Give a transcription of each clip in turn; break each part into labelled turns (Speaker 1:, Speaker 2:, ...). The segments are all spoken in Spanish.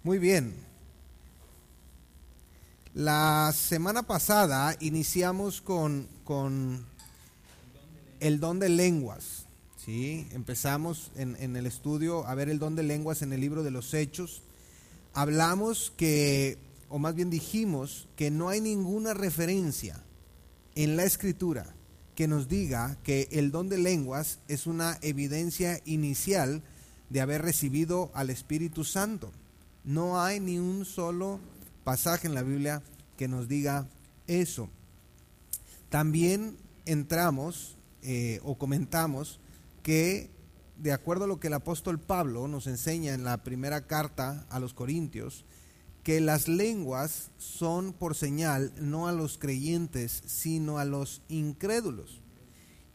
Speaker 1: Muy bien. La semana pasada iniciamos con el don de lenguas. ¿Sí? Empezamos en el estudio a ver el don de lenguas en el libro de los Hechos. Hablamos que, o más bien dijimos, que no hay ninguna referencia en la Escritura que nos diga que el don de lenguas es una evidencia inicial de haber recibido al Espíritu Santo. No hay ni un solo pasaje en la Biblia que nos diga eso. También entramos o comentamos que, de acuerdo a lo que el apóstol Pablo nos enseña en la primera carta a los Corintios, que las lenguas son por señal no a los creyentes, sino a los incrédulos.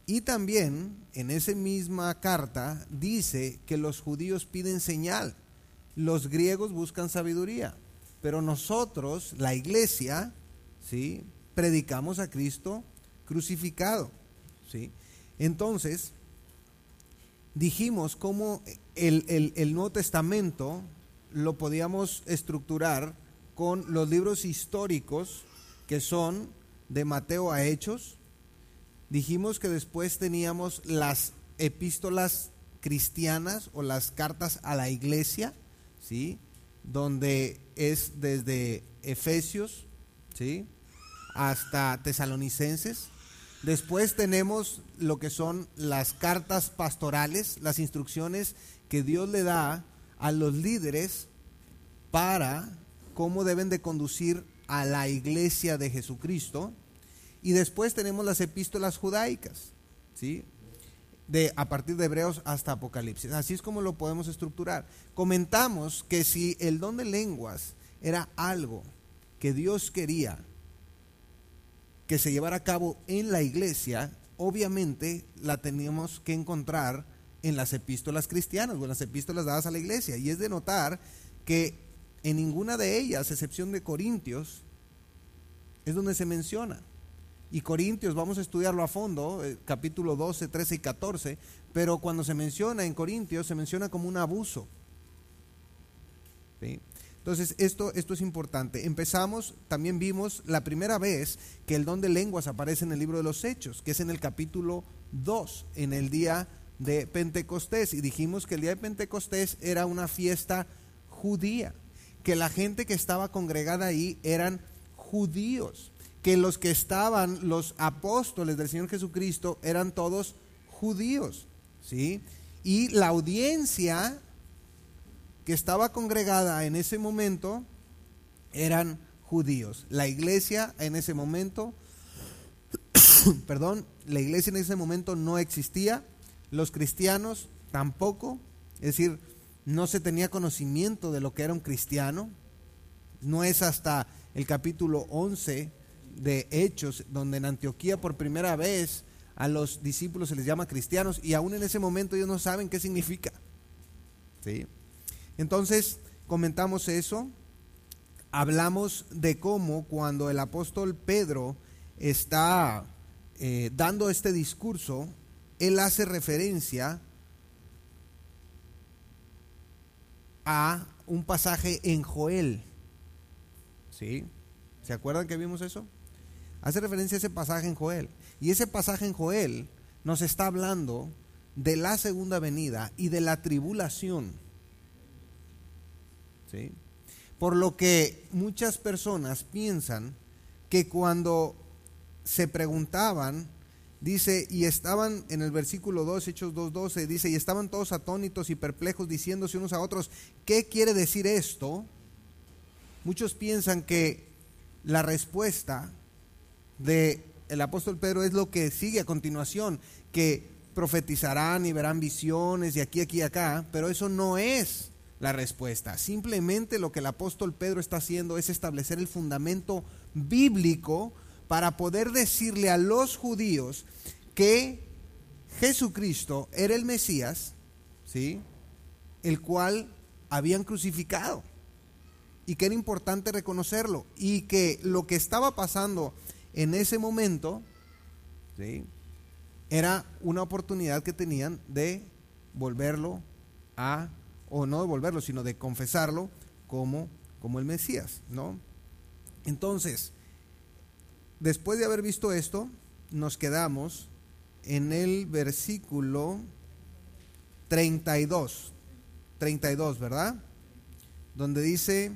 Speaker 1: Y también en esa misma carta dice que los judíos piden señal, los griegos buscan sabiduría, pero nosotros, la iglesia, ¿sí?, predicamos a Cristo crucificado, ¿sí? Entonces, dijimos cómo el Nuevo Testamento lo podíamos estructurar con los libros históricos que son de Mateo a Hechos. Dijimos que después teníamos las epístolas cristianas o las cartas a la iglesia, ¿sí?, donde es desde Efesios, ¿sí?, hasta Tesalonicenses. Después tenemos lo que son las cartas pastorales, las instrucciones que Dios le da a los líderes para cómo deben de conducir a la iglesia de Jesucristo. Y después tenemos las epístolas judaicas, ¿sí?, a partir de Hebreos hasta Apocalipsis. Así es como lo podemos estructurar. Comentamos que si el don de lenguas era algo que Dios quería que se llevara a cabo en la iglesia, obviamente la teníamos que encontrar en las epístolas cristianas o en las epístolas dadas a la iglesia. Y es de notar que en ninguna de ellas, a excepción de Corintios, es donde se menciona. Y Corintios, vamos a estudiarlo a fondo, capítulo 12, 13 y 14, pero cuando se menciona en Corintios, se menciona como un abuso, ¿sí? Entonces, esto es importante. Empezamos, también vimos la primera vez que el don de lenguas aparece en el libro de los Hechos, que es en el capítulo 2, en el día de Pentecostés. Y dijimos que el día de Pentecostés era una fiesta judía, que la gente que estaba congregada ahí eran judíos, que los que estaban, los apóstoles del Señor Jesucristo, eran todos judíos, ¿sí? Y la audiencia que estaba congregada en ese momento eran judíos. La iglesia en ese momento, la iglesia en ese momento no existía, los cristianos tampoco, es decir, no se tenía conocimiento de lo que era un cristiano. No es hasta el capítulo 11 de Hechos donde en Antioquía por primera vez a los discípulos se les llama cristianos, y aún en ese momento ellos no saben qué significa, ¿sí? Entonces comentamos eso. Hablamos de cómo cuando el apóstol Pedro está dando este discurso, él hace referencia a un pasaje en Joel, ¿sí? ¿Se acuerdan que vimos eso? Hace referencia a ese pasaje en Joel. Y ese pasaje en Joel nos está hablando de la segunda venida y de la tribulación, ¿sí? Por lo que muchas personas piensan que cuando se preguntaban, dice, y estaban en el versículo 2, Hechos 2:12, dice, y estaban todos atónitos y perplejos, diciéndose unos a otros, ¿qué quiere decir esto? Muchos piensan que la respuesta del apóstol Pedro es lo que sigue a continuación, que profetizarán y verán visiones y aquí y acá, pero eso no es la respuesta. Simplemente lo que el apóstol Pedro está haciendo es establecer el fundamento bíblico para poder decirle a los judíos que Jesucristo era el Mesías, ¿sí?, el cual habían crucificado, y que era importante reconocerlo, y que lo que estaba pasando en ese momento, ¿sí?, era una oportunidad que tenían de volverlo a, o no de volverlo, sino de confesarlo como el Mesías, ¿no? Entonces, después de haber visto esto, nos quedamos en el versículo 32, ¿verdad? Donde dice,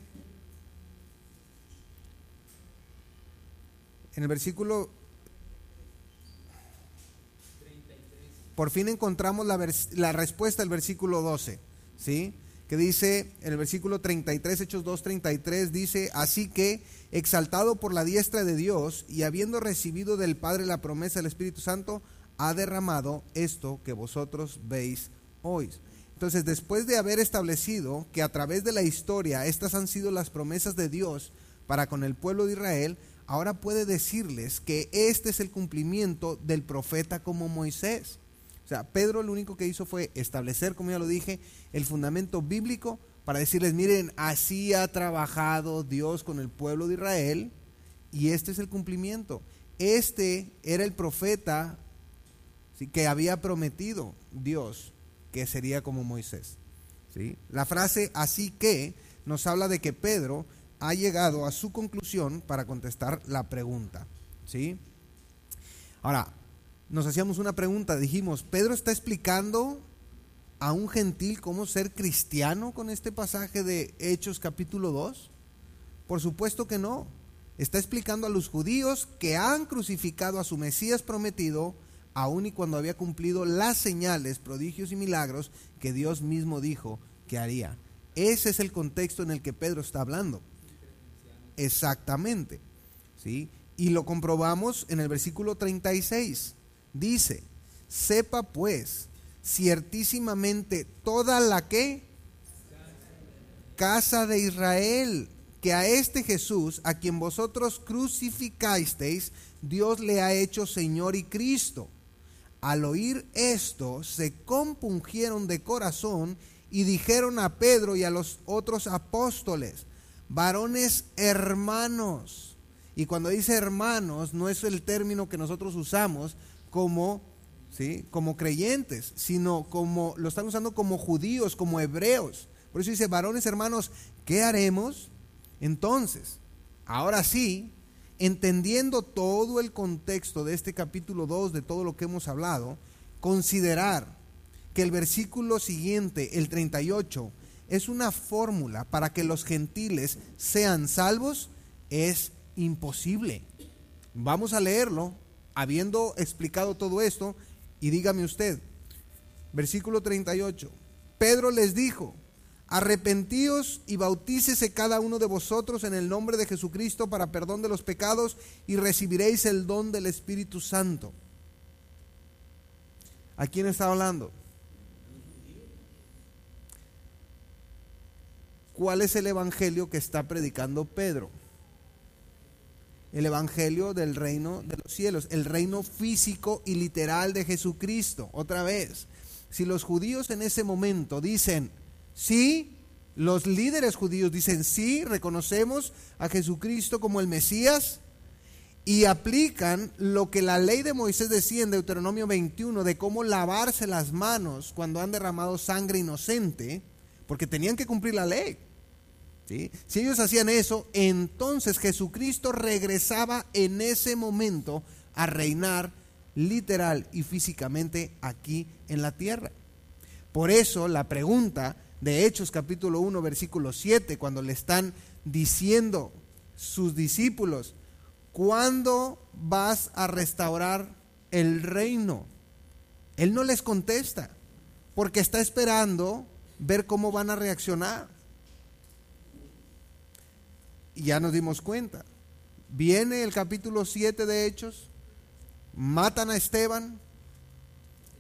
Speaker 1: en el versículo, por fin encontramos la respuesta del versículo 12, ¿sí? Que dice, en el versículo 33, Hechos 2:33, dice, así que, exaltado por la diestra de Dios, y habiendo recibido del Padre la promesa del Espíritu Santo, ha derramado esto que vosotros veis hoy. Entonces, después de haber establecido que a través de la historia estas han sido las promesas de Dios para con el pueblo de Israel, ahora puede decirles que este es el cumplimiento del profeta como Moisés. O sea, Pedro lo único que hizo fue establecer, como ya lo dije, el fundamento bíblico para decirles, miren, así ha trabajado Dios con el pueblo de Israel y este es el cumplimiento. Este era el profeta, ¿sí?, que había prometido Dios que sería como Moisés, ¿sí? La frase así que nos habla de que Pedro ha llegado a su conclusión para contestar la pregunta, ¿sí? Ahora, nos hacíamos una pregunta, dijimos, ¿Pedro está explicando a un gentil cómo ser cristiano con este pasaje de Hechos capítulo 2? Por supuesto que no. Está explicando a los judíos que han crucificado a su Mesías prometido, aun y cuando había cumplido las señales, prodigios y milagros que Dios mismo dijo que haría. Ese es el contexto en el que Pedro está hablando. Exactamente, ¿sí? Y lo comprobamos en el versículo 36. Dice, sepa pues ciertísimamente toda la que casa de Israel, que a este Jesús, a quien vosotros crucificasteis, Dios le ha hecho Señor y Cristo. Al oír esto, se compungieron de corazón y dijeron a Pedro y a los otros apóstoles, varones hermanos. Y cuando dice hermanos, no es el término que nosotros usamos como, ¿sí?, como creyentes, sino como lo están usando como judíos, como hebreos. Por eso dice, varones hermanos, ¿qué haremos? Entonces, ahora sí, entendiendo todo el contexto de este capítulo 2, de todo lo que hemos hablado, considerar que el versículo siguiente, el 38, es una fórmula para que los gentiles sean salvos, es imposible. Vamos a leerlo, habiendo explicado todo esto, y dígame usted, versículo 38, Pedro les dijo, arrepentíos y bautícese cada uno de vosotros en el nombre de Jesucristo para perdón de los pecados y recibiréis el don del Espíritu Santo. ¿A quién está hablando? ¿Cuál es el evangelio que está predicando Pedro? El evangelio del reino de los cielos, el reino físico y literal de Jesucristo. Otra vez, si los judíos en ese momento dicen, sí, los líderes judíos dicen, sí, reconocemos a Jesucristo como el Mesías, y aplican lo que la ley de Moisés decía en Deuteronomio 21, de cómo lavarse las manos cuando han derramado sangre inocente, porque tenían que cumplir la ley, ¿sí? Si ellos hacían eso, entonces Jesucristo regresaba en ese momento a reinar literal y físicamente aquí en la tierra. Por eso la pregunta de Hechos capítulo 1 versículo 7, cuando le están diciendo sus discípulos, ¿cuándo vas a restaurar el reino? Él no les contesta, porque está esperando ver cómo van a reaccionar. Y ya nos dimos cuenta. Viene el capítulo 7 de Hechos, matan a Esteban,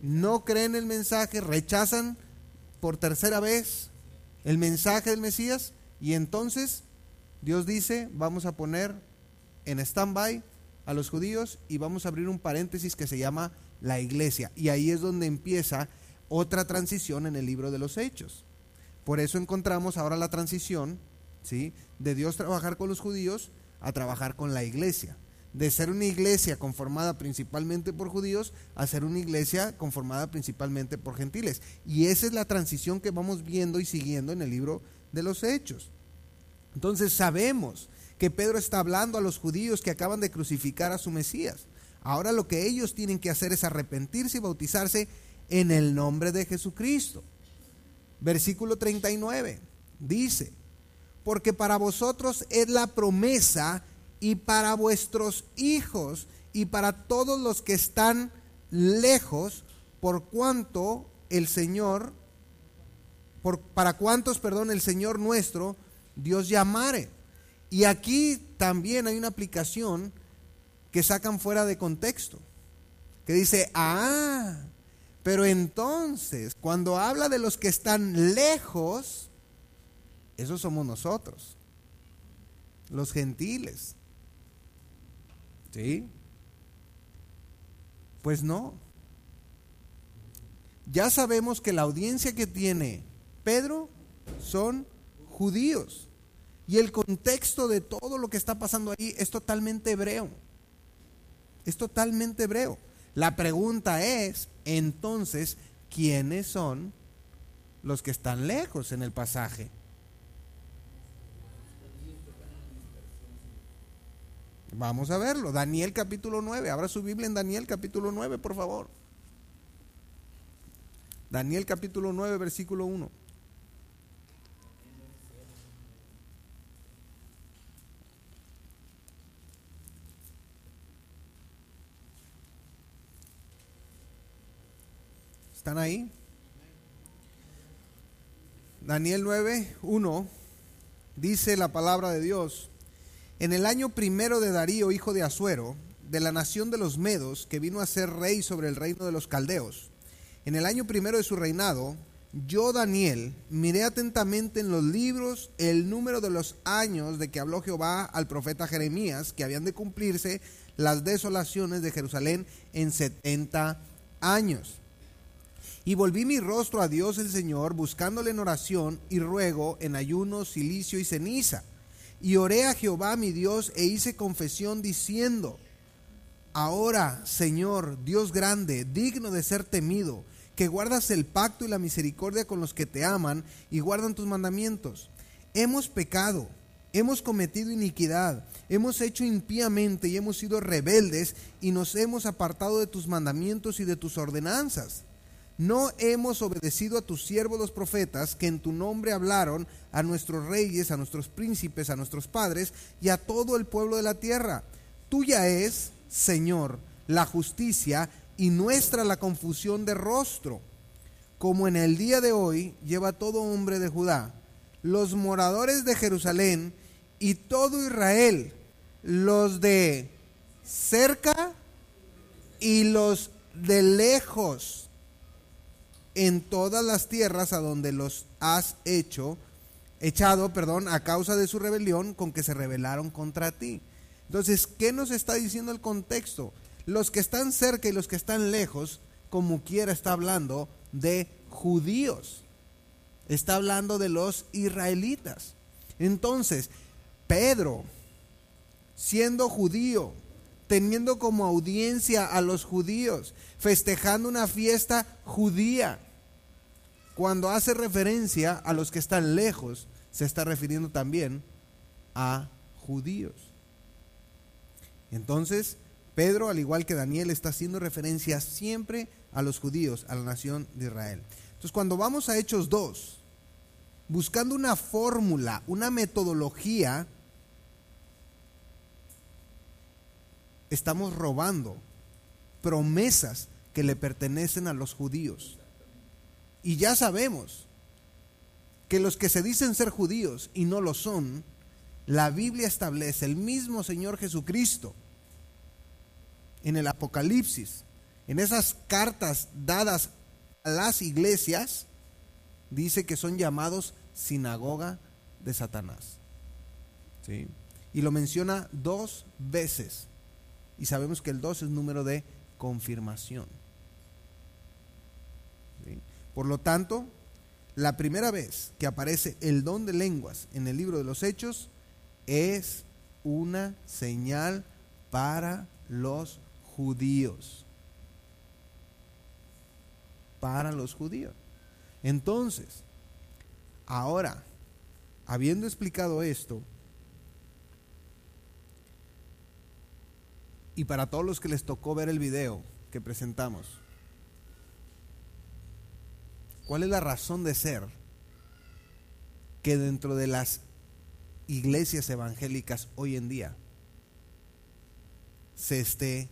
Speaker 1: no creen el mensaje, rechazan por tercera vez el mensaje del Mesías, y entonces Dios dice, vamos a poner en stand-by a los judíos y vamos a abrir un paréntesis que se llama la iglesia, y ahí es donde empieza otra transición en el libro de los Hechos. Por eso encontramos ahora la transición, ¿sí?, de Dios trabajar con los judíos a trabajar con la iglesia, de ser una iglesia conformada principalmente por judíos a ser una iglesia conformada principalmente por gentiles. Y esa es la transición que vamos viendo y siguiendo en el libro de los Hechos. Entonces sabemos que Pedro está hablando a los judíos que acaban de crucificar a su Mesías. Ahora lo que ellos tienen que hacer es arrepentirse y bautizarse en el nombre de Jesucristo. Versículo 39 dice: porque para vosotros es la promesa, y para vuestros hijos, y para todos los que están lejos, por cuanto el Señor, para cuantos, el Señor nuestro Dios llamare. Y aquí también hay una aplicación que sacan fuera de contexto, que dice: pero entonces, cuando habla de los que están lejos, esos somos nosotros, los gentiles. ¿Sí? Pues no. Ya sabemos que la audiencia que tiene Pedro son judíos. Y el contexto de todo lo que está pasando ahí es totalmente hebreo. Es totalmente hebreo. La pregunta es, entonces, ¿quiénes son los que están lejos en el pasaje? Vamos a verlo. Daniel capítulo 9. Abra su Biblia en Daniel capítulo 9, por favor. Daniel capítulo 9, versículo 1. ¿Están ahí? Daniel 9, 1. Dice la palabra de Dios: en el año primero de Darío, hijo de Asuero, de la nación de los Medos, que vino a ser rey sobre el reino de los Caldeos, en el año primero de su reinado, yo, Daniel, miré atentamente en los libros el número de los años de que habló Jehová al profeta Jeremías, que habían de cumplirse las desolaciones de Jerusalén en 70 años. Y volví mi rostro a Dios el Señor, buscándole en oración y ruego, en ayuno, cilicio y ceniza. Y oré a Jehová mi Dios e hice confesión diciendo: ahora, Señor, Dios grande, digno de ser temido, que guardas el pacto y la misericordia con los que te aman y guardan tus mandamientos. Hemos pecado, hemos cometido iniquidad, hemos hecho impíamente y hemos sido rebeldes y nos hemos apartado de tus mandamientos y de tus ordenanzas. No hemos obedecido a tus siervos los profetas, que en tu nombre hablaron a nuestros reyes, a nuestros príncipes, a nuestros padres y a todo el pueblo de la tierra. Tuya es, Señor, la justicia, y nuestra la confusión de rostro. Como en el día de hoy lleva todo hombre de Judá, los moradores de Jerusalén y todo Israel, los de cerca y los de lejos, en todas las tierras a donde los has echado, a causa de su rebelión con que se rebelaron contra ti. Entonces, ¿qué nos está diciendo el contexto? Los que están cerca y los que están lejos, como quiera, está hablando de judíos. Está hablando de los israelitas. Entonces, Pedro, siendo judío, teniendo como audiencia a los judíos, festejando una fiesta judía, cuando hace referencia a los que están lejos, se está refiriendo también a judíos. Entonces, Pedro, al igual que Daniel, está haciendo referencia siempre a los judíos, a la nación de Israel. Entonces, cuando vamos a Hechos 2, buscando una fórmula, una metodología, estamos robando promesas que le pertenecen a los judíos. Y ya sabemos que los que se dicen ser judíos y no lo son, la Biblia establece, el mismo Señor Jesucristo, en el Apocalipsis, en esas cartas dadas a las iglesias, dice que son llamados sinagoga de Satanás. ¿Sí? Y lo menciona 2 veces. Y sabemos que el 2 es número de confirmación. ¿Sí? Por lo tanto, la primera vez que aparece el don de lenguas en el libro de los Hechos es una señal para los judíos. Para los judíos. Entonces, ahora habiendo explicado esto, y para todos los que les tocó ver el video que presentamos, ¿cuál es la razón de ser que dentro de las iglesias evangélicas hoy en día se esté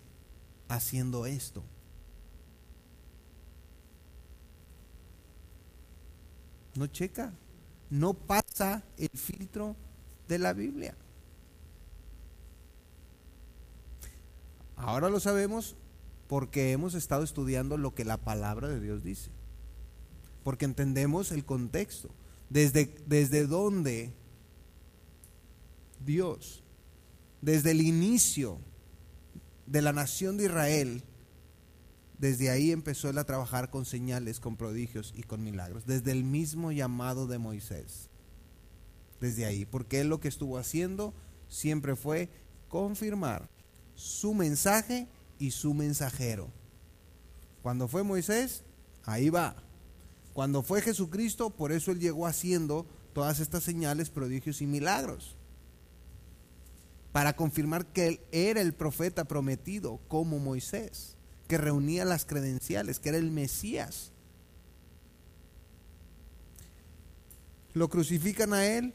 Speaker 1: haciendo esto? No checa, no pasa el filtro de la Biblia. Ahora lo sabemos porque hemos estado estudiando lo que la palabra de Dios dice, porque entendemos el contexto, desde donde Dios, desde el inicio de la nación de Israel, desde ahí empezó él a trabajar con señales, con prodigios y con milagros, desde el mismo llamado de Moisés, desde ahí, porque él lo que estuvo haciendo siempre fue confirmar su mensaje y su mensajero. Cuando fue Moisés, ahí va. Cuando fue Jesucristo, por eso él llegó haciendo todas estas señales, prodigios y milagros, para confirmar que él era el profeta prometido como Moisés, que reunía las credenciales, que era el Mesías. Lo crucifican a él,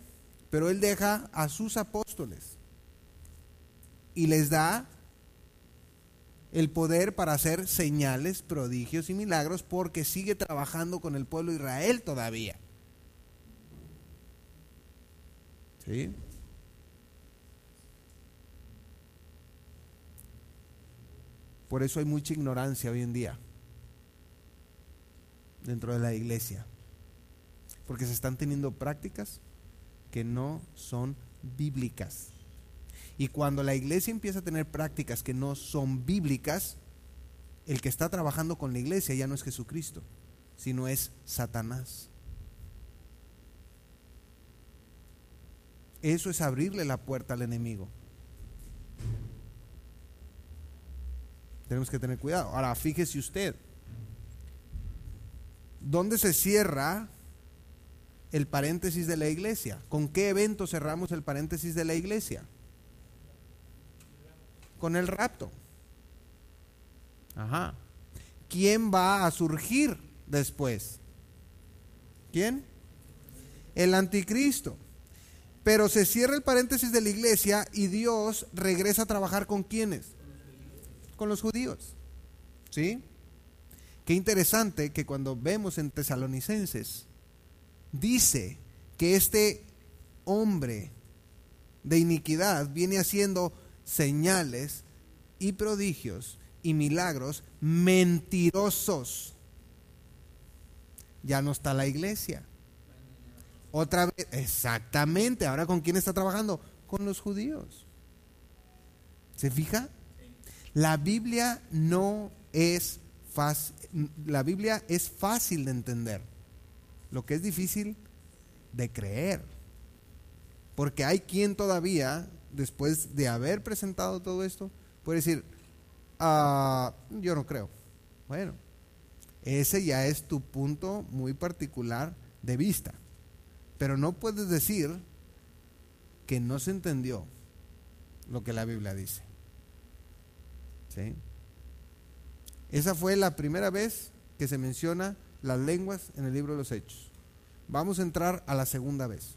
Speaker 1: pero él deja a sus apóstoles y les da el poder para hacer señales, prodigios y milagros, porque sigue trabajando con el pueblo de Israel todavía. ¿Sí? Por eso hay mucha ignorancia hoy en día dentro de la iglesia, porque se están teniendo prácticas que no son bíblicas. Y cuando la iglesia empieza a tener prácticas que no son bíblicas, el que está trabajando con la iglesia ya no es Jesucristo, sino es Satanás. Eso es abrirle la puerta al enemigo. Tenemos que tener cuidado. Ahora, fíjese usted, ¿dónde se cierra el paréntesis de la iglesia? ¿Con qué evento cerramos el paréntesis de la iglesia? Con el rapto. Ajá. ¿Quién va a surgir después? ¿Quién? El anticristo. Pero se cierra el paréntesis de la iglesia y Dios regresa a trabajar ¿con quiénes? Con los judíos. ¿Sí? Qué interesante que cuando vemos en Tesalonicenses, dice que este hombre de iniquidad viene haciendo señales y prodigios y milagros mentirosos. Ya no está la iglesia. Otra vez, exactamente. Ahora, ¿con quién está trabajando? Con los judíos. ¿Se fija? La Biblia no es fácil. La Biblia es fácil de entender. Lo que es difícil de creer. Porque hay quien todavía, después de haber presentado todo esto, puede decir, yo no creo. Bueno, ese ya es tu punto muy particular de vista. Pero no puedes decir que no se entendió lo que la Biblia dice. ¿Sí? Esa fue la primera vez que se menciona las lenguas en el libro de los Hechos. Vamos a entrar a la segunda vez.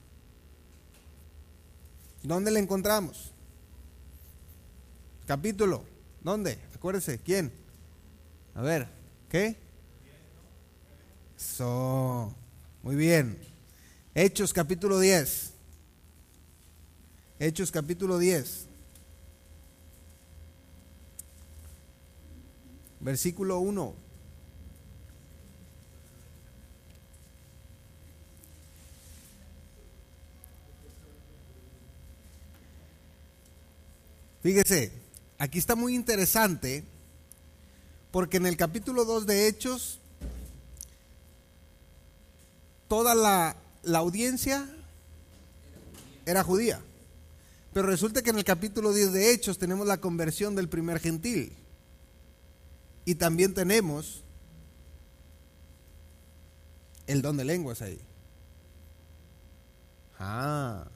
Speaker 1: ¿Dónde la encontramos? Capítulo. ¿Dónde? Acuérdese, ¿quién? A ver, ¿qué? Eso. Muy bien. Hechos capítulo 10. Hechos capítulo 10. Versículo 1. Fíjese, aquí está muy interesante porque en el capítulo 2 de Hechos toda la audiencia era judía, pero resulta que en el capítulo 10 de Hechos tenemos la conversión del primer gentil y también tenemos el don de lenguas ahí. Ah,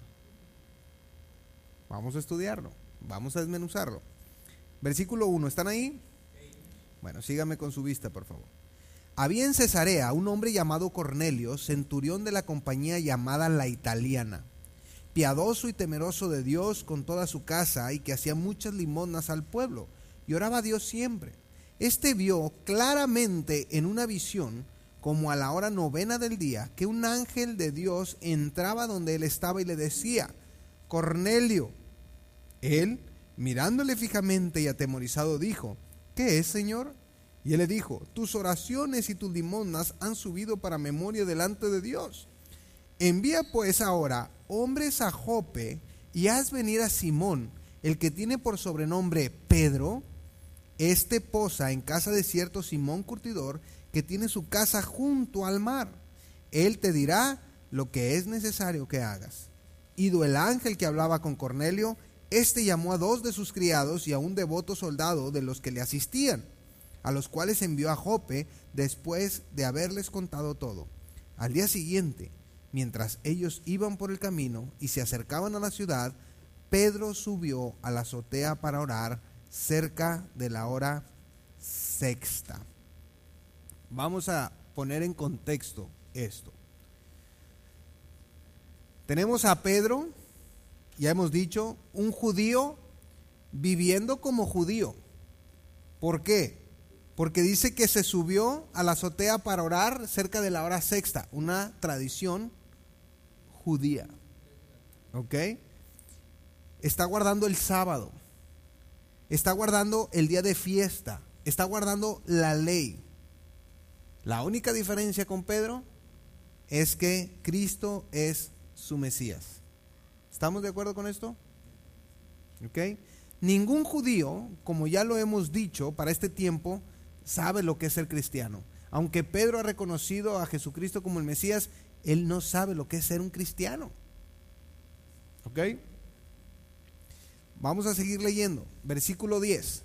Speaker 1: vamos a estudiarlo, vamos a desmenuzarlo. Versículo 1, ¿están ahí? Bueno, sígame con su vista, por favor. Había en Cesarea un hombre llamado Cornelio, centurión de la compañía llamada La Italiana, piadoso y temeroso de Dios con toda su casa, y que hacía muchas limosnas al pueblo, y oraba a Dios siempre. Este vio claramente en una visión, como a la hora 9 del día, que un ángel de Dios entraba donde él estaba y le decía: Cornelio. Él, mirándole fijamente y atemorizado, dijo: ¿qué es, Señor? Y él le dijo: tus oraciones y tus limosnas han subido para memoria delante de Dios. Envía pues ahora hombres a Jope y haz venir a Simón, el que tiene por sobrenombre Pedro. Este posa en casa de cierto Simón curtidor, que tiene su casa junto al mar. Él te dirá lo que es necesario que hagas. Ido el ángel que hablaba con Cornelio, este llamó a 2 de sus criados y a un devoto soldado de los que le asistían, a los cuales envió a Jope después de haberles contado todo. Al día siguiente, mientras ellos iban por el camino y se acercaban a la ciudad, Pedro subió a la azotea para orar cerca de la hora sexta. Vamos a poner en contexto esto. Tenemos a Pedro, ya hemos dicho, un judío viviendo como judío. ¿Por qué? Porque dice que se subió a la azotea para orar cerca de la hora sexta, una tradición judía. ¿Ok? Está guardando el sábado, está guardando el día de fiesta, está guardando la ley. La única diferencia con Pedro es que Cristo es su Mesías. ¿Estamos de acuerdo con esto? ¿Ok? Ningún judío, como ya lo hemos dicho, para este tiempo sabe lo que es ser cristiano. Aunque Pedro ha reconocido a Jesucristo como el Mesías, él no sabe lo que es ser un cristiano. ¿Ok? Vamos a seguir leyendo. Versículo 10.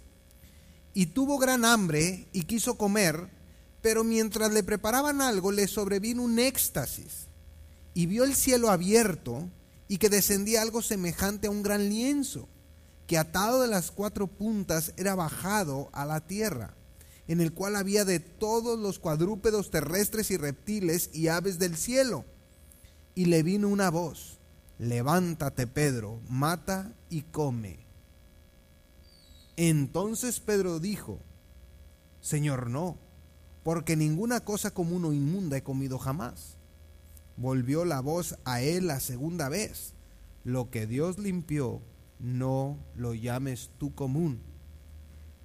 Speaker 1: Y tuvo gran hambre y quiso comer, pero mientras le preparaban algo, le sobrevino un éxtasis. Y vio el cielo abierto y que descendía algo semejante a un gran lienzo, que atado de las 4 puntas era bajado a la tierra, en el cual había de todos los cuadrúpedos terrestres y reptiles y aves del cielo. Y le vino una voz: levántate, Pedro, mata y come. Entonces Pedro dijo: Señor, no, porque ninguna cosa común o inmunda he comido jamás. Volvió la voz a él la segunda vez: lo que Dios limpió, no lo llames tú común.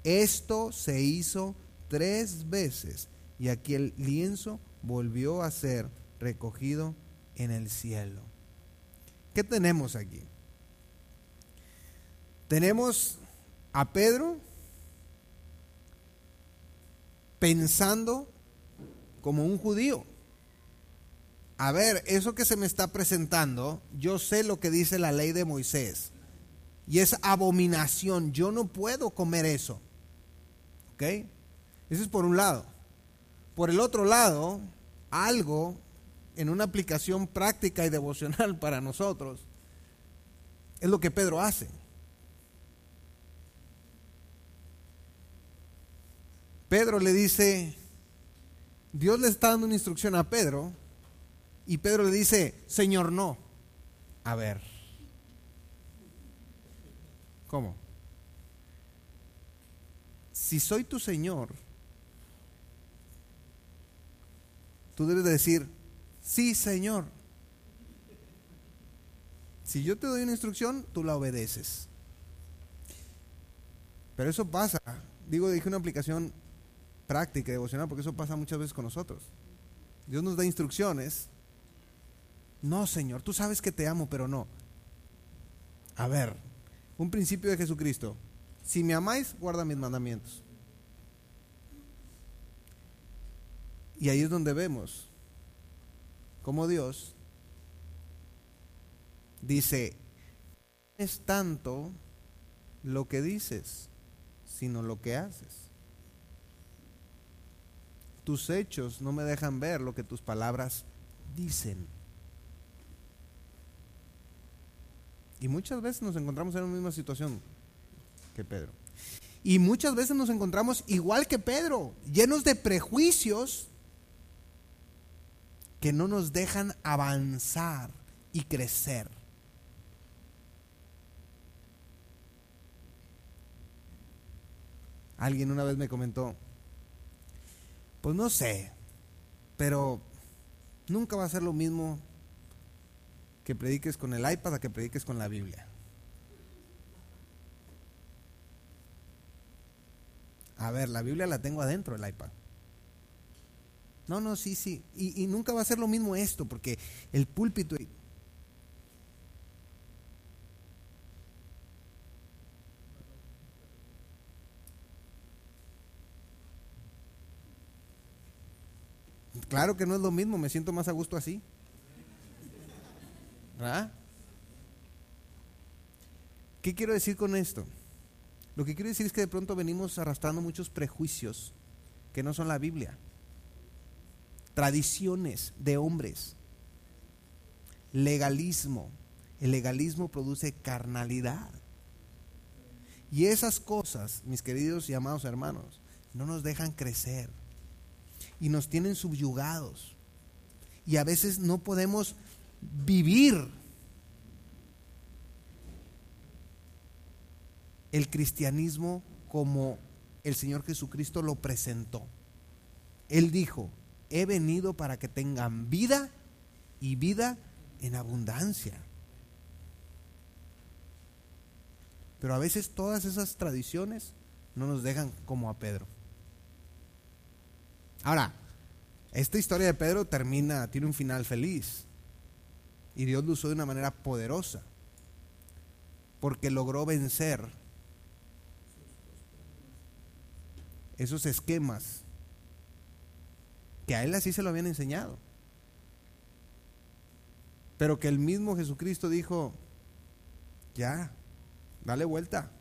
Speaker 1: Esto se hizo 3 veces, y aquel lienzo volvió a ser recogido en el cielo. ¿Qué tenemos aquí? Tenemos a Pedro pensando como un judío. A ver, eso que se me está presentando, yo sé lo que dice la ley de Moisés, y es abominación, yo no puedo comer eso. ¿Ok? Eso es por un lado. Por el otro lado, algo en una aplicación práctica y devocional para nosotros es lo que Pedro hace. Pedro le dice, Dios le está dando una instrucción a Pedro, y Pedro le dice: Señor, no. A ver, ¿cómo? Si soy tu Señor, tú debes de decir: sí, Señor. Si yo te doy una instrucción, tú la obedeces. Pero eso pasa, dije una aplicación práctica y devocional, porque eso pasa muchas veces con nosotros. Dios nos da instrucciones. No, Señor, tú sabes que te amo, pero no. A ver, un principio de Jesucristo: si me amáis, guarda mis mandamientos. Y ahí es donde vemos cómo Dios dice: no es tanto lo que dices, sino lo que haces. Tus hechos no me dejan ver lo que tus palabras dicen. Y muchas veces nos encontramos en la misma situación que Pedro. Y muchas veces nos encontramos igual que Pedro, llenos de prejuicios que no nos dejan avanzar y crecer. Alguien una vez me comentó, pues no sé, pero nunca va a ser lo mismo que prediques con el iPad a que prediques con la Biblia. A ver, la Biblia la tengo adentro del iPad. No, sí. Y nunca va a ser lo mismo esto, porque el púlpito... Claro que no es lo mismo, me siento más a gusto así. ¿Verdad? ¿Qué quiero decir con esto? Lo que quiero decir es que de pronto venimos arrastrando muchos prejuicios que no son la Biblia. Tradiciones de hombres. Legalismo. El legalismo produce carnalidad. Y esas cosas, mis queridos y amados hermanos, no nos dejan crecer. Y nos tienen subyugados. Y a veces no podemos vivir el cristianismo como el Señor Jesucristo lo presentó. Él dijo, he venido para que tengan vida y vida en abundancia. Pero a veces todas esas tradiciones no nos dejan como a Pedro. Ahora, esta historia de Pedro tiene un final feliz. Y Dios lo usó de una manera poderosa. Porque logró vencer esos esquemas que a él así se lo habían enseñado. Pero que el mismo Jesucristo dijo, ya, dale vuelta.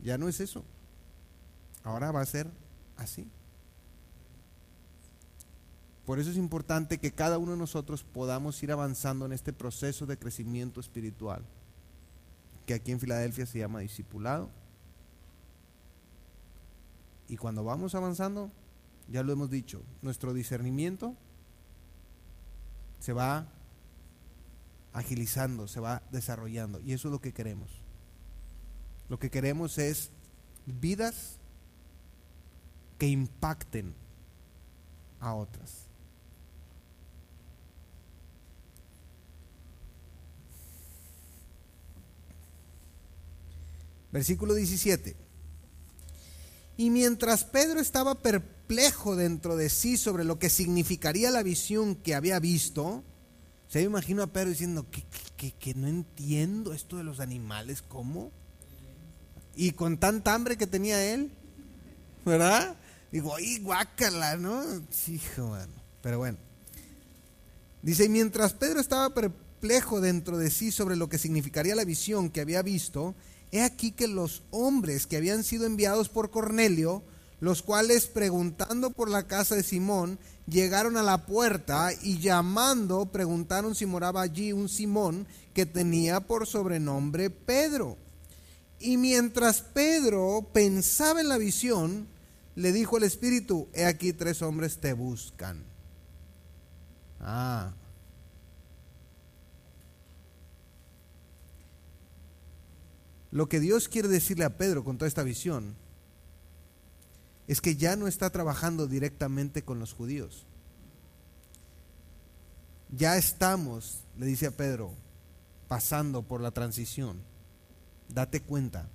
Speaker 1: Ya no es eso. Ahora va a ser así. Por eso es importante que cada uno de nosotros podamos ir avanzando en este proceso de crecimiento espiritual, que aquí en Filadelfia se llama discipulado. Y cuando vamos avanzando, ya lo hemos dicho, nuestro discernimiento se va agilizando, se va desarrollando. Y eso es lo que queremos. Lo que queremos es vidas que impacten a otras. Versículo 17. Y mientras Pedro estaba perplejo dentro de sí sobre lo que significaría la visión que había visto, se me imagino a Pedro diciendo que no entiendo esto de los animales, ¿cómo? Y con tanta hambre que tenía él, ¿verdad? Digo, ¡ay, guácala!, ¿no? Sí, hijo, mano. Pero bueno. Dice, mientras Pedro estaba perplejo dentro de sí sobre lo que significaría la visión que había visto, he aquí que los hombres que habían sido enviados por Cornelio, los cuales preguntando por la casa de Simón, llegaron a la puerta y llamando, preguntaron si moraba allí un Simón que tenía por sobrenombre Pedro. Y mientras Pedro pensaba en la visión, le dijo el Espíritu, he aquí 3 hombres te buscan. Lo que Dios quiere decirle a Pedro con toda esta visión es que ya no está trabajando directamente con los judíos. Ya estamos, le dice a Pedro, pasando por la transición. Date cuenta,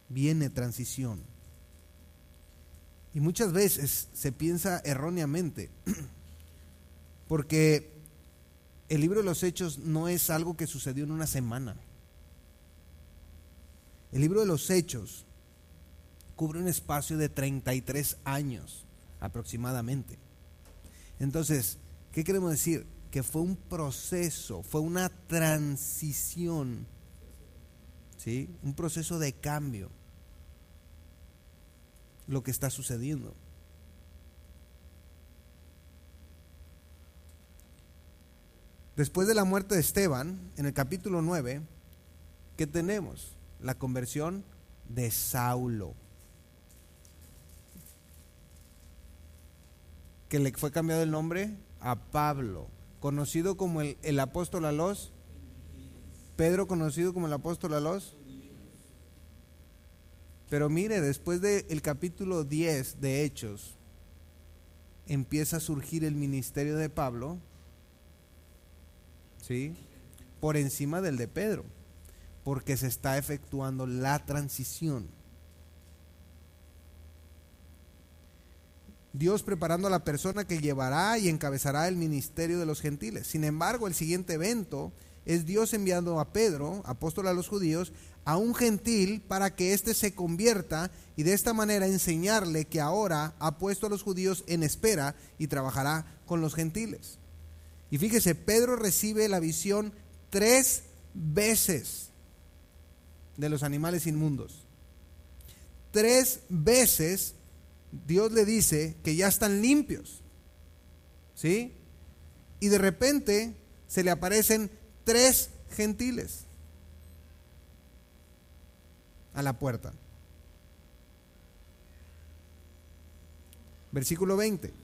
Speaker 1: viene transición. Y muchas veces se piensa erróneamente, porque el libro de los Hechos no es algo que sucedió en una semana. El libro de los Hechos cubre un espacio de 33 años aproximadamente. Entonces, ¿qué queremos decir? Que fue un proceso, fue una transición, ¿sí? Un proceso de cambio, lo que está sucediendo. Después de la muerte de Esteban, en el capítulo 9, ¿qué tenemos? La conversión de Saulo, que le fue cambiado el nombre a Pablo, conocido como el apóstol a los Pedro, conocido como el apóstol a los. Pero mire, después del capítulo 10 de Hechos, empieza a surgir el ministerio de Pablo, ¿sí?, por encima del de Pedro, porque se está efectuando la transición. Dios preparando a la persona que llevará y encabezará el ministerio de los gentiles. Sin embargo, el siguiente evento es Dios enviando a Pedro, apóstol a los judíos, a un gentil para que éste se convierta y de esta manera enseñarle que ahora ha puesto a los judíos en espera y trabajará con los gentiles. Y fíjese, Pedro recibe la visión 3 veces de los animales inmundos. 3 veces Dios le dice que ya están limpios, ¿sí? Y de repente se le aparecen 3 gentiles a la puerta. Versículo 20.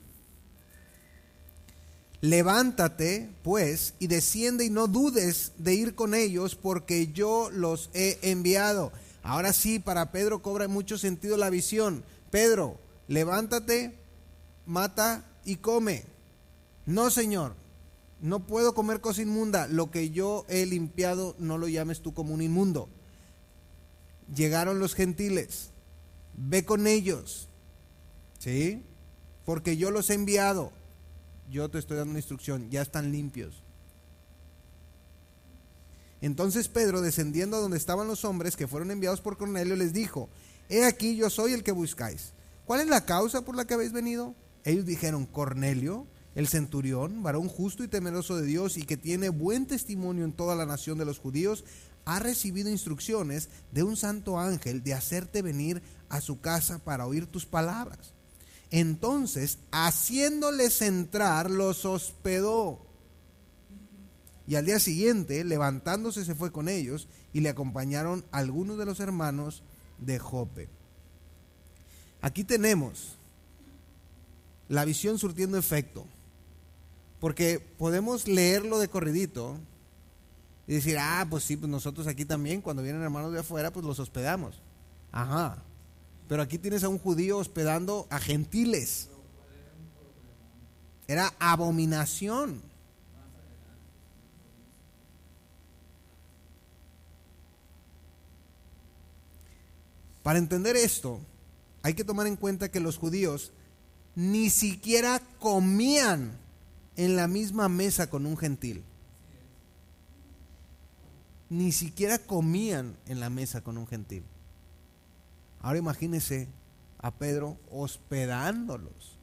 Speaker 1: Levántate, pues, y desciende y no dudes de ir con ellos, porque yo los he enviado. Ahora sí, para Pedro cobra mucho sentido la visión. Pedro, levántate, mata y come. No, Señor, no puedo comer cosa inmunda. Lo que yo he limpiado no lo llames tú como un inmundo. Llegaron los gentiles, ve con ellos, ¿sí? Porque yo los he enviado. Yo te estoy dando una instrucción, ya están limpios. Entonces Pedro, descendiendo a donde estaban los hombres que fueron enviados por Cornelio, les dijo: he aquí, yo soy el que buscáis. ¿Cuál es la causa por la que habéis venido? Ellos dijeron: Cornelio, el centurión, varón justo y temeroso de Dios y que tiene buen testimonio en toda la nación de los judíos, ha recibido instrucciones de un santo ángel de hacerte venir a su casa para oír tus palabras. Entonces, haciéndoles entrar, los hospedó. Y al día siguiente, levantándose, se fue con ellos y le acompañaron algunos de los hermanos de Jope. Aquí tenemos la visión surtiendo efecto, porque podemos leerlo de corridito y decir: pues sí, pues nosotros aquí también, cuando vienen hermanos de afuera, pues los hospedamos. Ajá. Pero aquí tienes a un judío hospedando a gentiles. Era abominación. Para entender esto, hay que tomar en cuenta que los judíos ni siquiera comían en la misma mesa con un gentil. Ni siquiera comían en la mesa con un gentil. Ahora imagínese a Pedro hospedándolos.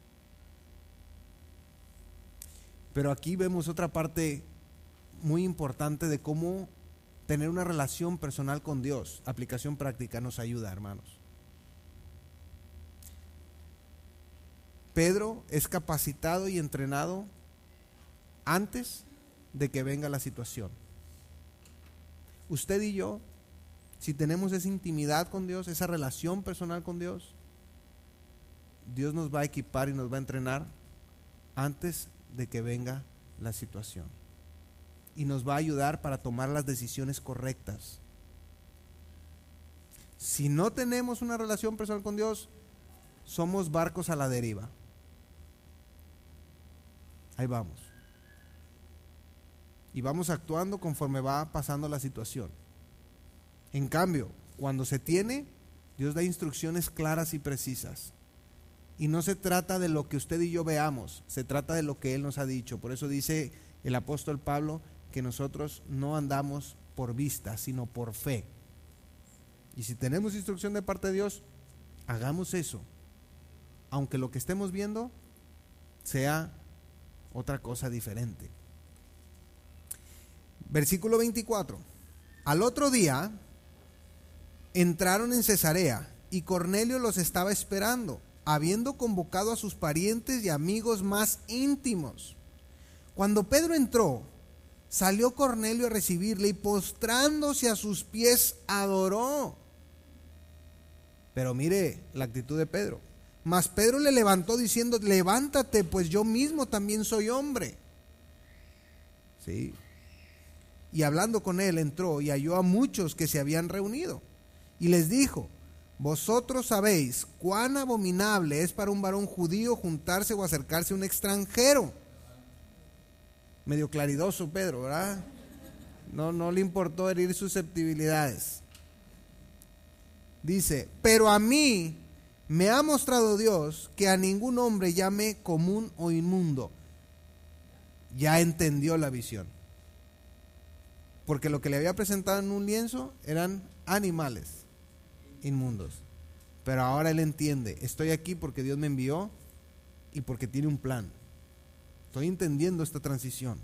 Speaker 1: Pero aquí vemos otra parte muy importante de cómo tener una relación personal con Dios. Aplicación práctica nos ayuda, hermanos. Pedro es capacitado y entrenado antes de que venga la situación. Usted y yo, si tenemos esa intimidad con Dios, esa relación personal con Dios, Dios nos va a equipar y nos va a entrenar antes de que venga la situación. Y nos va a ayudar para tomar las decisiones correctas. Si no tenemos una relación personal con Dios, somos barcos a la deriva. Ahí vamos. Y vamos actuando conforme va pasando la situación. En cambio, cuando se tiene, Dios da instrucciones claras y precisas. Y no se trata de lo que usted y yo veamos, se trata de lo que Él nos ha dicho. Por eso dice el apóstol Pablo que nosotros no andamos por vista, sino por fe. Y si tenemos instrucción de parte de Dios, hagamos eso. Aunque lo que estemos viendo sea otra cosa diferente. Versículo 24. Al otro día entraron en Cesarea y Cornelio los estaba esperando, habiendo convocado a sus parientes y amigos más íntimos. Cuando Pedro entró, Salió Cornelio a recibirle y postrándose a sus pies adoró. Pero mire la actitud de Pedro. Mas Pedro le levantó diciendo: levántate, pues yo mismo también soy hombre. ¿Sí? Y hablando con él entró y halló a muchos que se habían reunido. Y les dijo: vosotros sabéis cuán abominable es para un varón judío juntarse o acercarse a un extranjero. Medio claridoso Pedro, ¿verdad? No le importó herir susceptibilidades. Dice: pero a mí me ha mostrado Dios que a ningún hombre llame común o inmundo. Ya entendió la visión. Porque lo que le había presentado en un lienzo eran animales inmundos. Pero ahora él entiende: estoy aquí porque Dios me envió y porque tiene un plan. Estoy entendiendo esta transición.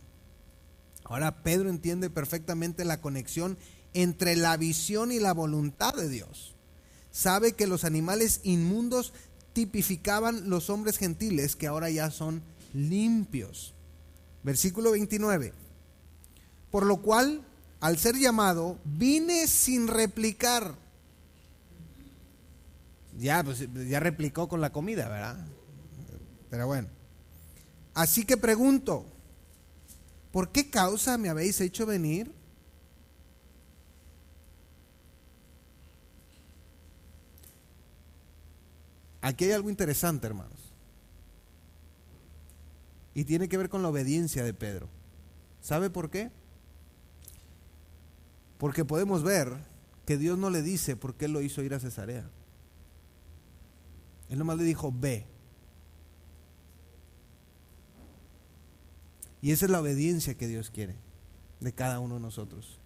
Speaker 1: Ahora Pedro entiende perfectamente la conexión entre la visión y la voluntad de Dios. Sabe que los animales inmundos tipificaban los hombres gentiles que ahora ya son limpios. Versículo 29. Por lo cual, al ser llamado, vine sin replicar. Ya replicó con la comida, ¿verdad? Pero bueno. Así que pregunto: ¿por qué causa me habéis hecho venir? Aquí hay algo interesante, hermanos. Y tiene que ver con la obediencia de Pedro. ¿Sabe por qué? Porque podemos ver que Dios no le dice por qué lo hizo ir a Cesarea. Él nomás le dijo: ve. Y esa es la obediencia que Dios quiere de cada uno de nosotros.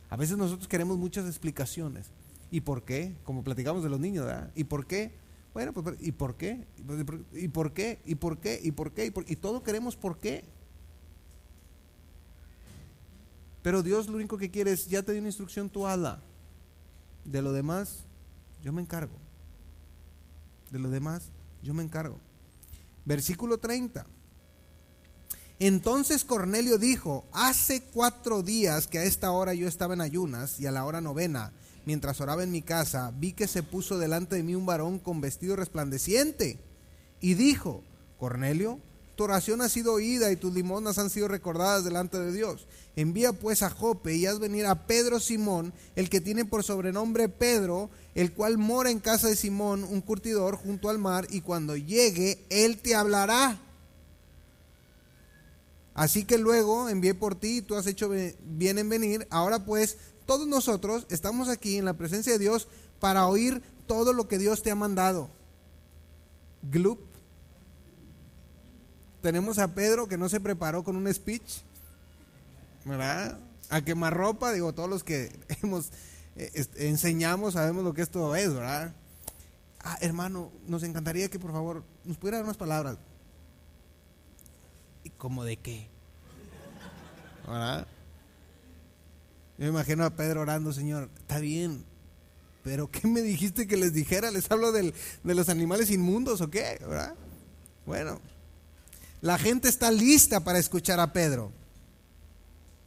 Speaker 1: A veces nosotros queremos muchas explicaciones. ¿Y por qué? Como platicamos de los niños, ¿verdad? ¿Y por qué? Bueno, pues, ¿y por qué? ¿Y por qué? ¿Y por qué? ¿Y por qué? Y todo queremos por qué. Pero Dios lo único que quiere es: ya te di una instrucción, tú hazla. De lo demás, yo me encargo. De lo demás, yo me encargo. Versículo 30. Entonces Cornelio dijo: hace 4 días que a esta hora yo estaba en ayunas, y a la hora 9, mientras oraba en mi casa, vi que se puso delante de mí un varón con vestido resplandeciente, y dijo: Cornelio, tu oración ha sido oída y tus limosnas han sido recordadas delante de Dios. Envía pues a Jope y haz venir a Pedro Simón, el que tiene por sobrenombre Pedro, el cual mora en casa de Simón, un curtidor, junto al mar, y cuando llegue, él te hablará. Así que luego envié por ti y tú has hecho bien en venir. Ahora pues, todos nosotros estamos aquí en la presencia de Dios para oír todo lo que Dios te ha mandado. Glup. Tenemos a Pedro que no se preparó con un speech, ¿verdad? A quemarropa, digo, todos los que enseñamos sabemos lo que esto es, ¿verdad? Hermano, nos encantaría que por favor nos pudiera dar unas palabras. ¿Y cómo de qué? ¿Verdad? Yo me imagino a Pedro orando: Señor, está bien, pero ¿qué me dijiste que les dijera? ¿Les hablo de los animales inmundos o qué? ¿Verdad? Bueno, la gente está lista para escuchar a Pedro.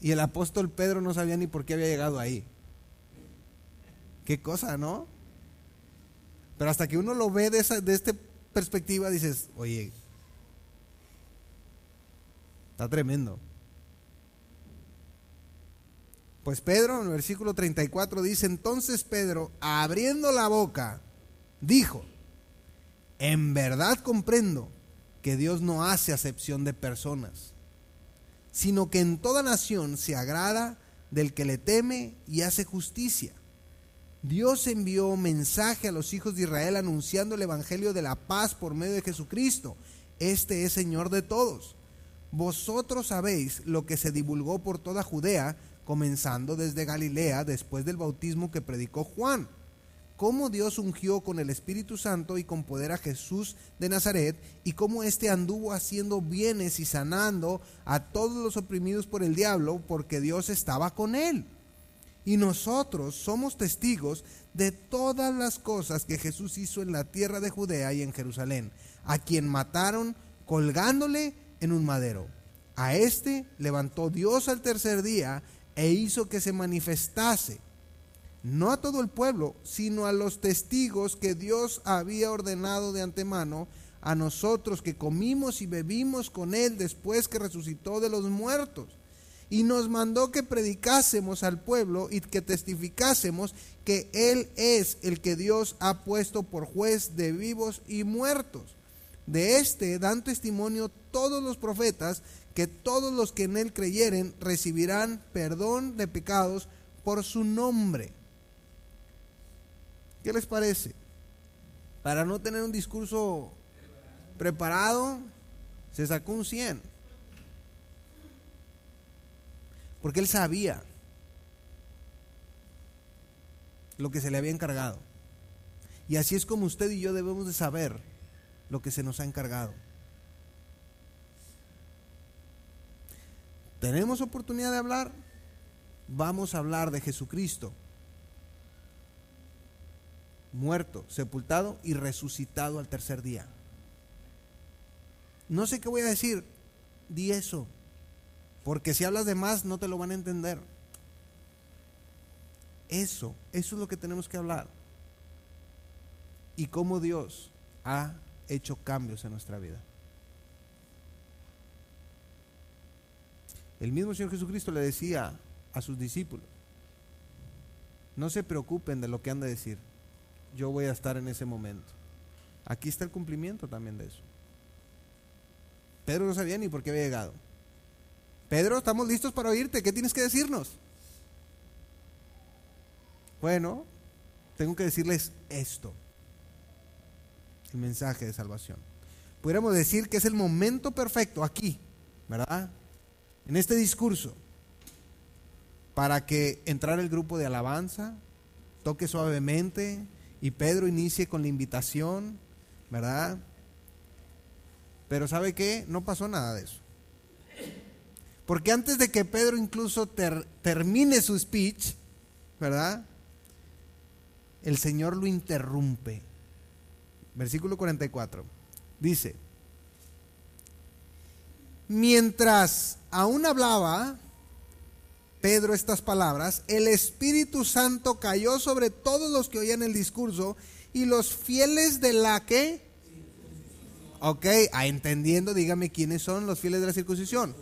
Speaker 1: Y el apóstol Pedro no sabía ni por qué había llegado ahí. Qué cosa, ¿no? Pero hasta que uno lo ve de esta perspectiva, dices: oye, está tremendo. Pues Pedro, en el versículo 34 dice: entonces Pedro, abriendo la boca, dijo: en verdad comprendo que Dios no hace acepción de personas, sino que en toda nación se agrada del que le teme y hace justicia. Dios envió mensaje a los hijos de Israel anunciando el evangelio de la paz por medio de Jesucristo. Este es Señor de todos. Vosotros sabéis lo que se divulgó por toda Judea, comenzando desde Galilea, después del bautismo que predicó Juan, cómo Dios ungió con el Espíritu Santo y con poder a Jesús de Nazaret, y cómo éste anduvo haciendo bienes y sanando a todos los oprimidos por el diablo, porque Dios estaba con él. Y nosotros somos testigos de todas las cosas que Jesús hizo en la tierra de Judea y en Jerusalén, a quien mataron colgándole en un madero. A este levantó Dios al tercer día e hizo que se manifestase, no a todo el pueblo, sino a los testigos que Dios había ordenado de antemano, a nosotros que comimos y bebimos con él después que resucitó de los muertos. Y nos mandó que predicásemos al pueblo y que testificásemos que él es el que Dios ha puesto por juez de vivos y muertos. De este dan testimonio todos los profetas, que todos los que en él creyeren recibirán perdón de pecados por su nombre. ¿Qué les parece? Para no tener un discurso preparado, se sacó un 100. Porque él sabía lo que se le había encargado. Y así es como usted y yo debemos de saber lo que se nos ha encargado. ¿Tenemos oportunidad de hablar? Vamos a hablar de Jesucristo, muerto, sepultado y resucitado al tercer día. No sé qué voy a decir, di eso, porque si hablas de más no te lo van a entender. Eso es lo que tenemos que hablar. Y cómo Dios ha hecho cambios en nuestra vida. El mismo Señor Jesucristo le decía a sus discípulos: no se preocupen de lo que han de decir, yo voy a estar en ese momento. Aquí está el cumplimiento también de eso. Pedro no sabía ni por qué había llegado. Pedro, estamos listos para oírte, ¿qué tienes que decirnos? Bueno, tengo que decirles esto, el mensaje de salvación. Pudiéramos decir que es el momento perfecto aquí, ¿verdad? En este discurso, para que entrara el grupo de alabanza, toque suavemente y Pedro inicie con la invitación, ¿verdad? Pero ¿sabe qué? No pasó nada de eso. Porque antes de que Pedro incluso termine su speech, ¿verdad? El Señor lo interrumpe. Versículo 44. Dice: mientras aún hablaba Pedro estas palabras, el Espíritu Santo cayó sobre todos los que oían el discurso, y los fieles de la que... Ok, entendiendo, dígame quiénes son los fieles de la circuncisión.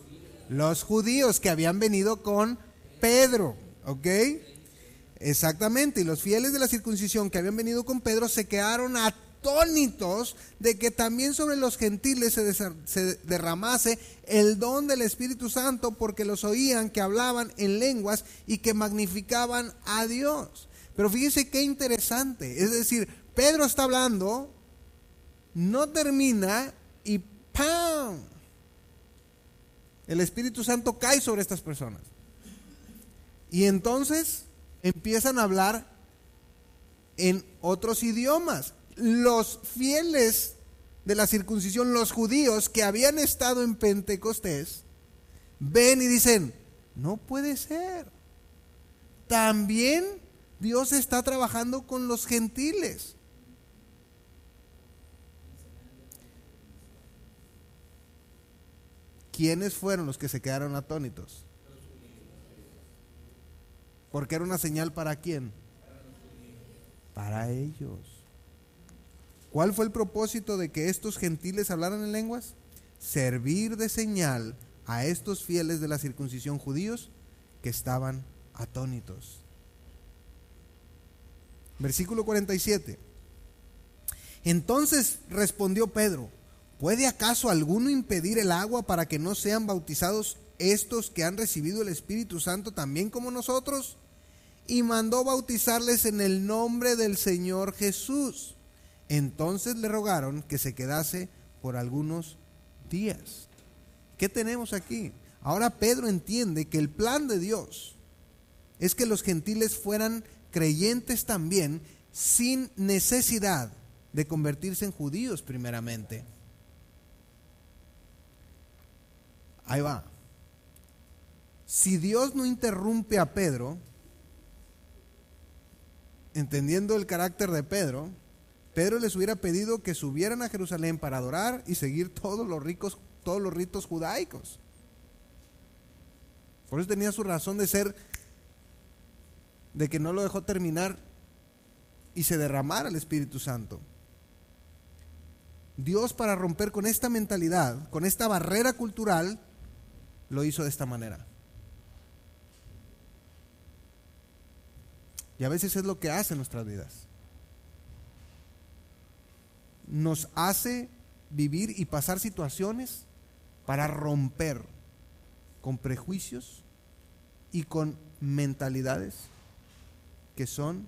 Speaker 1: Los judíos que habían venido con Pedro, ok. Exactamente, y los fieles de la circuncisión que habían venido con Pedro se quedaron atónitos de que también sobre los gentiles se derramase el don del Espíritu Santo, porque los oían que hablaban en lenguas y que magnificaban a Dios. Pero fíjese qué interesante, es decir, Pedro está hablando, no termina y ¡pam! El Espíritu Santo cae sobre estas personas. Y entonces empiezan a hablar en otros idiomas. Los fieles de la circuncisión, los judíos que habían estado en Pentecostés, ven y dicen: no puede ser. También Dios está trabajando con los gentiles. ¿Quiénes fueron los que se quedaron atónitos? Porque era una señal ¿para quién? Para ellos. ¿Cuál fue el propósito de que estos gentiles hablaran en lenguas? Servir de señal a estos fieles de la circuncisión judíos que estaban atónitos. Versículo 47. Entonces respondió Pedro: ¿puede acaso alguno impedir el agua para que no sean bautizados estos que han recibido el Espíritu Santo también como nosotros? Y mandó bautizarles en el nombre del Señor Jesús. Entonces le rogaron que se quedase por algunos días. ¿Qué tenemos aquí? Ahora Pedro entiende que el plan de Dios es que los gentiles fueran creyentes también, sin necesidad de convertirse en judíos primeramente. Ahí va. Si Dios no interrumpe a Pedro, entendiendo el carácter de Pedro, Pedro les hubiera pedido que subieran a Jerusalén para adorar y seguir todos los ritos judaicos. Por eso tenía su razón de ser, de que no lo dejó terminar y se derramara el Espíritu Santo. Dios, para romper con esta mentalidad, con esta barrera cultural, lo hizo de esta manera. Y a veces es lo que hace en nuestras vidas. Nos hace vivir y pasar situaciones para romper con prejuicios y con mentalidades que son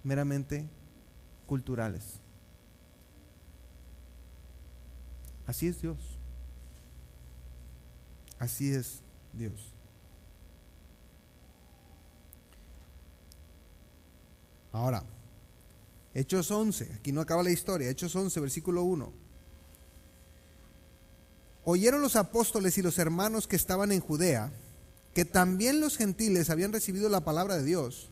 Speaker 1: meramente culturales. Así es Dios. Así es Dios. Ahora, Hechos 11, aquí no acaba la historia, Hechos 11, versículo 1. Oyeron los apóstoles y los hermanos que estaban en Judea, que también los gentiles habían recibido la palabra de Dios,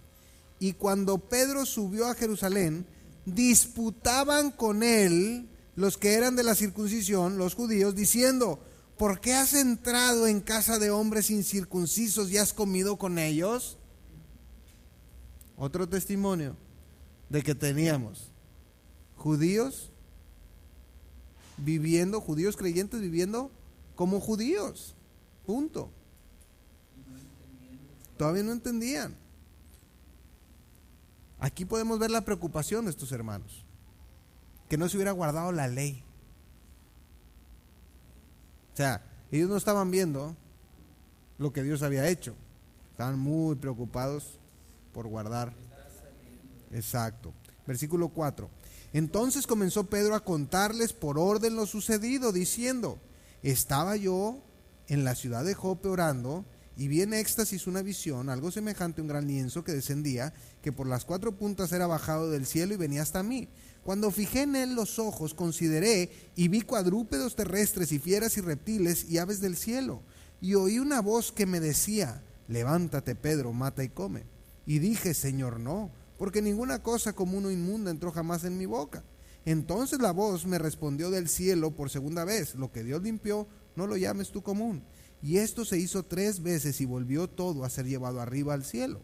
Speaker 1: y cuando Pedro subió a Jerusalén, disputaban con él los que eran de la circuncisión, los judíos, diciendo: ¿por qué has entrado en casa de hombres incircuncisos y has comido con ellos? Otro testimonio de que teníamos judíos viviendo, judíos creyentes viviendo como judíos. Punto. Todavía no entendían. Aquí podemos ver la preocupación de estos hermanos, que no se hubiera guardado la ley. O sea, ellos no estaban viendo lo que Dios había hecho, estaban muy preocupados por guardar. Exacto. Versículo 4. Entonces comenzó Pedro a contarles por orden lo sucedido, diciendo: estaba yo en la ciudad de Jope orando, y vi en éxtasis una visión, algo semejante a un gran lienzo que descendía, que por las 4 puntas era bajado del cielo y venía hasta mí. Cuando fijé en él los ojos, consideré y vi cuadrúpedos terrestres y fieras y reptiles y aves del cielo. Y oí una voz que me decía: levántate, Pedro, mata y come. Y dije: Señor, no, porque ninguna cosa común o inmunda entró jamás en mi boca. Entonces la voz me respondió del cielo por segunda vez: lo que Dios limpió, no lo llames tú común. Y esto se hizo 3 veces y volvió todo a ser llevado arriba al cielo.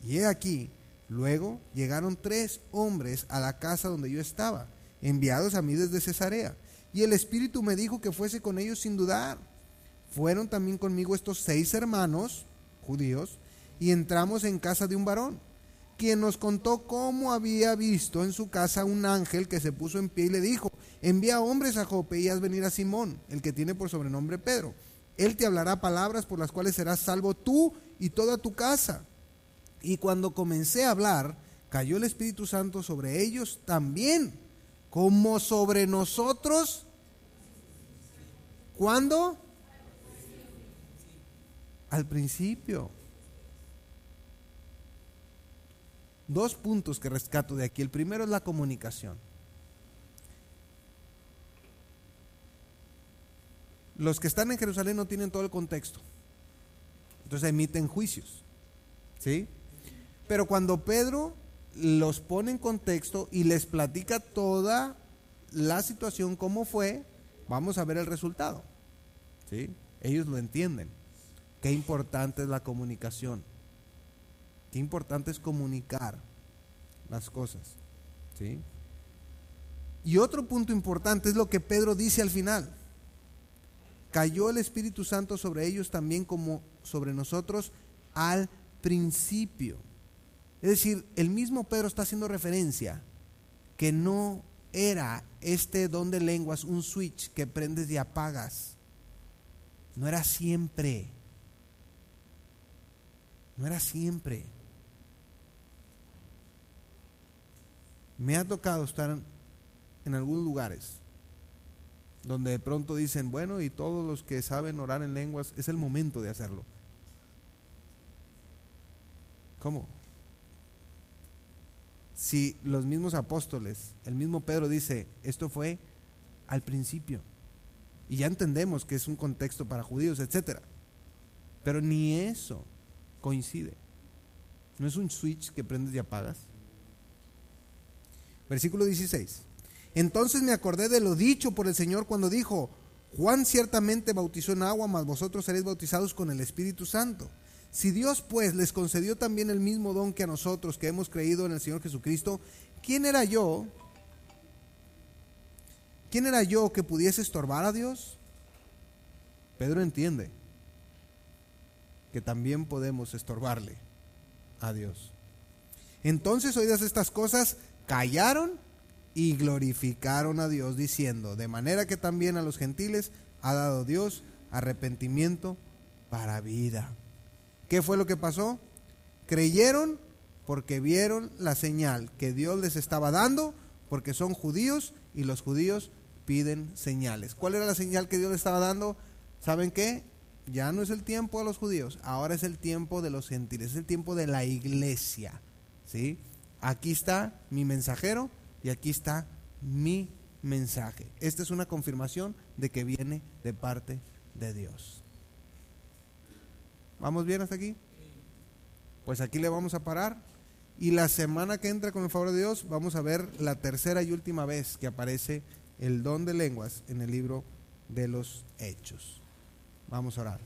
Speaker 1: Y he aquí, luego llegaron 3 hombres a la casa donde yo estaba, enviados a mí desde Cesarea. Y el Espíritu me dijo que fuese con ellos sin dudar. Fueron también conmigo estos 6 hermanos judíos, y entramos en casa de un varón, quien nos contó cómo había visto en su casa un ángel que se puso en pie y le dijo: envía hombres a Jope y haz venir a Simón, el que tiene por sobrenombre Pedro. Él te hablará palabras por las cuales serás salvo tú y toda tu casa. Y cuando comencé a hablar, cayó el Espíritu Santo sobre ellos también, como sobre nosotros. ¿Cuándo? Al principio. 2 puntos que rescato de aquí. El primero es la comunicación. Los que están en Jerusalén no tienen todo el contexto, entonces emiten juicios, ¿sí? Pero cuando Pedro los pone en contexto y les platica toda la situación, cómo fue, vamos a ver el resultado, ¿sí? Ellos lo entienden. Qué importante es la comunicación, qué importante es comunicar las cosas, ¿sí? Y otro punto importante es lo que Pedro dice al final: cayó el Espíritu Santo sobre ellos también como sobre nosotros al principio. Es decir, el mismo Pedro está haciendo referencia que no era este don de lenguas un switch que prendes y apagas. No era siempre. No era siempre. Me ha tocado estar en algunos lugares donde de pronto dicen: bueno, y todos los que saben orar en lenguas, es el momento de hacerlo. ¿Cómo? Si los mismos apóstoles, el mismo Pedro dice: esto fue al principio, y ya entendemos que es un contexto para judíos, etcétera, pero ni eso coincide. No es un switch que prendes y apagas. Versículo 16. Entonces me acordé de lo dicho por el Señor cuando dijo: Juan ciertamente bautizó en agua, mas vosotros seréis bautizados con el Espíritu Santo. Si Dios pues les concedió también el mismo don que a nosotros que hemos creído en el Señor Jesucristo, ¿quién era yo que pudiese estorbar a Dios? Pedro entiende que también podemos estorbarle a Dios. Entonces, oídas estas cosas, callaron y glorificaron a Dios, diciendo: de manera que también a los gentiles ha dado Dios arrepentimiento para vida. ¿Qué fue lo que pasó? Creyeron porque vieron la señal que Dios les estaba dando, porque son judíos y los judíos piden señales. ¿Cuál era la señal que Dios les estaba dando? ¿Saben qué? Ya no es el tiempo de los judíos, ahora es el tiempo de los gentiles, es el tiempo de la iglesia, ¿sí? Aquí está mi mensajero y aquí está mi mensaje. Esta es una confirmación de que viene de parte de Dios. ¿Vamos bien hasta aquí? Pues aquí le vamos a parar. Y la semana que entra, con el favor de Dios, vamos a ver la tercera y última vez que aparece el don de lenguas en el libro de los Hechos. Vamos a orar.